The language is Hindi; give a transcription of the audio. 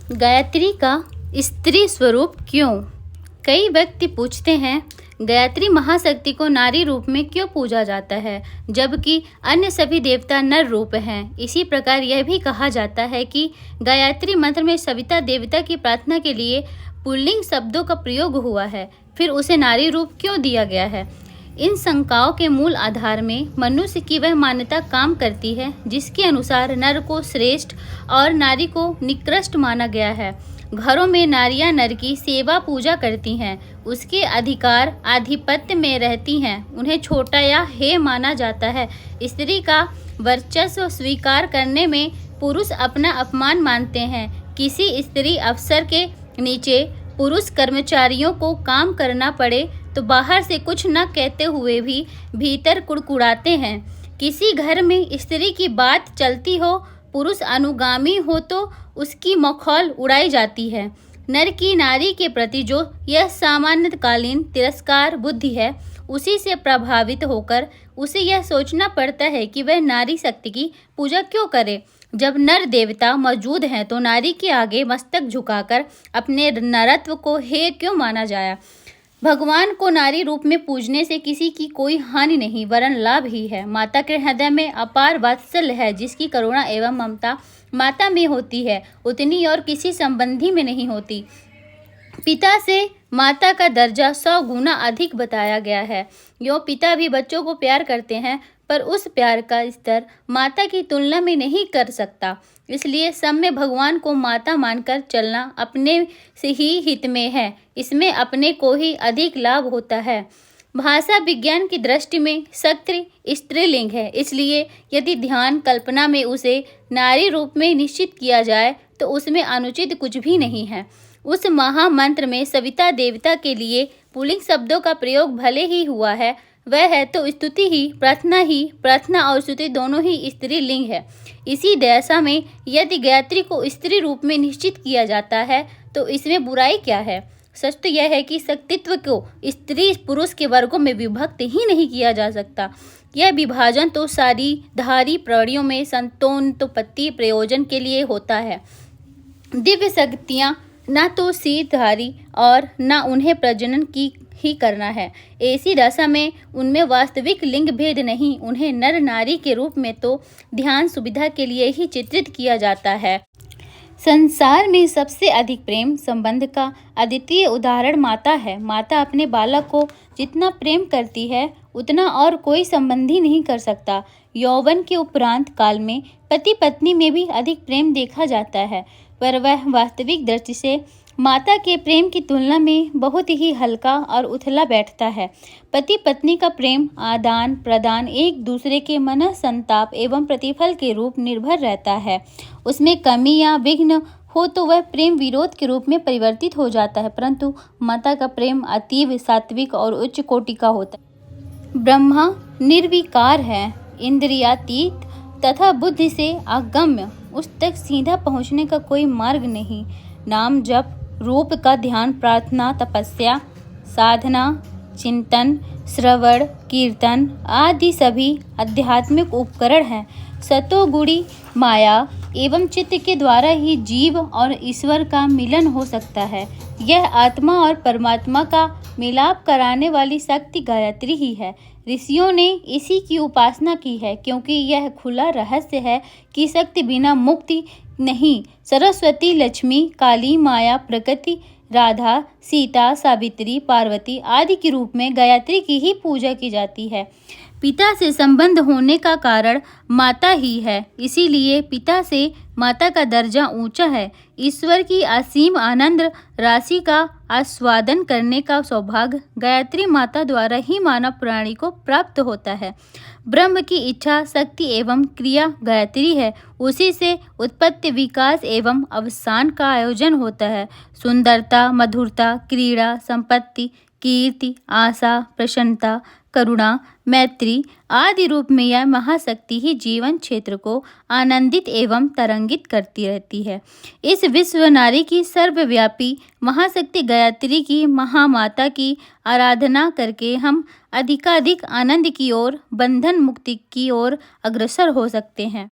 गायत्री का स्त्री स्वरूप क्यों? कई व्यक्ति पूछते हैं, गायत्री महाशक्ति को नारी रूप में क्यों पूजा जाता है, जबकि अन्य सभी देवता नर रूप हैं। इसी प्रकार यह भी कहा जाता है कि गायत्री मंत्र में सविता देवता की प्रार्थना के लिए पुल्लिंग शब्दों का प्रयोग हुआ है, फिर उसे नारी रूप क्यों दिया गया है। इन शंकाओं के मूल आधार में मनुष्य की वह मान्यता काम करती है जिसके अनुसार नर को श्रेष्ठ और नारी को निकृष्ट माना गया है। घरों में नारियां नर की सेवा पूजा करती हैं, उसके अधिकार आधिपत्य में रहती हैं, उन्हें छोटा या हेय माना जाता है। स्त्री का वर्चस्व स्वीकार करने में पुरुष अपना अपमान मानते हैं। किसी स्त्री अफसर के नीचे पुरुष कर्मचारियों को काम करना पड़े तो बाहर से कुछ न कहते हुए भी भीतर कुड़कुड़ाते हैं। किसी घर में स्त्री की बात चलती हो, पुरुष अनुगामी हो तो उसकी मखौल उड़ाई जाती है। नर की नारी के प्रति जो यह सामान्यकालीन तिरस्कार बुद्धि है, उसी से प्रभावित होकर उसे यह सोचना पड़ता है कि वह नारी शक्ति की पूजा क्यों करे। जब नर देवता मौजूद हैं तो नारी के आगे मस्तक झुकाकर अपने नरत्व को हेय क्यों माना जाए। भगवान को नारी रूप में पूजने से किसी की कोई हानि नहीं वरन लाभ ही है। माता के हृदय में अपार वात्सल्य है, जिसकी करुणा एवं ममता माता में होती है उतनी और किसी संबंधी में नहीं होती। पिता से माता का दर्जा 100 गुना अधिक बताया गया है। यो पिता भी बच्चों को प्यार करते हैं, पर उस प्यार का स्तर माता की तुलना में नहीं कर सकता। इसलिए सब में भगवान को माता मानकर चलना अपने से ही हित में है, इसमें अपने को ही अधिक लाभ होता है। भाषा विज्ञान की दृष्टि में शक्ति स्त्रीलिंग है, इसलिए यदि ध्यान कल्पना में उसे नारी रूप में निश्चित किया जाए तो उसमें अनुचित कुछ भी नहीं है। उस महामंत्र में सविता देवता के लिए पुल्लिंग शब्दों का प्रयोग भले ही हुआ है, वह है तो स्तुति ही, प्रार्थना और स्तुति दोनों ही स्त्रीलिंग है। इसी दशा में यदि गायत्री को स्त्री रूप में निश्चित किया जाता है तो इसमें बुराई क्या है। सच तो यह है कि शक्तित्व को स्त्री पुरुष के वर्गों में विभक्त ही नहीं किया जा सकता। यह विभाजन तो सारी धारी प्राणियों में संतानोत्पत्ति प्रयोजन के लिए होता है। दिव्य शक्तियाँ न तो शीतधारी और न उन्हें प्रजनन की ही करना है। ऐसी दशा में उनमें वास्तविक लिंग भेद नहीं, उन्हें नर नारी के रूप में तो ध्यान सुविधा के लिए ही चित्रित किया जाता है। संसार में सबसे अधिक प्रेम संबंध का अद्वितीय उदाहरण माता है। माता अपने बालक को जितना प्रेम करती है उतना और कोई संबंधी नहीं कर सकता। यौवन के उपरांत काल में पति पत्नी में भी अधिक प्रेम देखा जाता है, पर वह वास्तविक दृष्टि से माता के प्रेम की तुलना में बहुत ही हल्का और उथला बैठता है। पति पत्नी का प्रेम आदान प्रदान एक दूसरे के मन संताप एवं प्रतिफल के रूप निर्भर रहता है। उसमें कमी या विघ्न हो तो वह प्रेम विरोध के रूप में परिवर्तित हो जाता है, परंतु माता का प्रेम अतीव सात्विक और उच्च कोटि का होता है। ब्रह्मा निर्विकार है, इंद्रियातीत तथा बुद्धि से अगम्य, उस तक सीधा पहुँचने का कोई मार्ग नहीं। नाम जप, रूप का ध्यान, प्रार्थना, तपस्या, साधना, चिंतन, श्रवण, कीर्तन आदि सभी आध्यात्मिक उपकरण हैं। सतोगुणी माया एवं चित्त के द्वारा ही जीव और ईश्वर का मिलन हो सकता है। यह आत्मा और परमात्मा का मिलाप कराने वाली शक्ति गायत्री ही है। ऋषियों ने इसी की उपासना की है, क्योंकि यह खुला रहस्य है कि शक्ति बिना मुक्ति नहीं। सरस्वती, लक्ष्मी, काली, माया, प्रकृति, राधा, सीता, सावित्री, पार्वती आदि के रूप में गायत्री की ही पूजा की जाती है। पिता से संबंध होने का कारण माता ही है, इसीलिए पिता से माता का दर्जा ऊंचा है। ईश्वर की असीम आनंद राशि का आस्वादन करने का सौभाग्य गायत्री माता द्वारा ही मानव प्राणी को प्राप्त होता है। ब्रह्म की इच्छा, शक्ति एवं क्रिया गायत्री है, उसी से उत्पत्ति, विकास एवं अवसान का आयोजन होता है। सुंदरता, मधुरता, क्रीड़ा, संपत्ति, कीर्ति, आशा, प्रसन्नता, करुणा, मैत्री आदि रूप में यह महाशक्ति ही जीवन क्षेत्र को आनंदित एवं तरंगित करती रहती है। इस विश्व नारी की सर्वव्यापी महाशक्ति गायत्री की महामाता की आराधना करके हम अधिकाधिक आनंद की ओर, बंधन मुक्ति की ओर अग्रसर हो सकते हैं।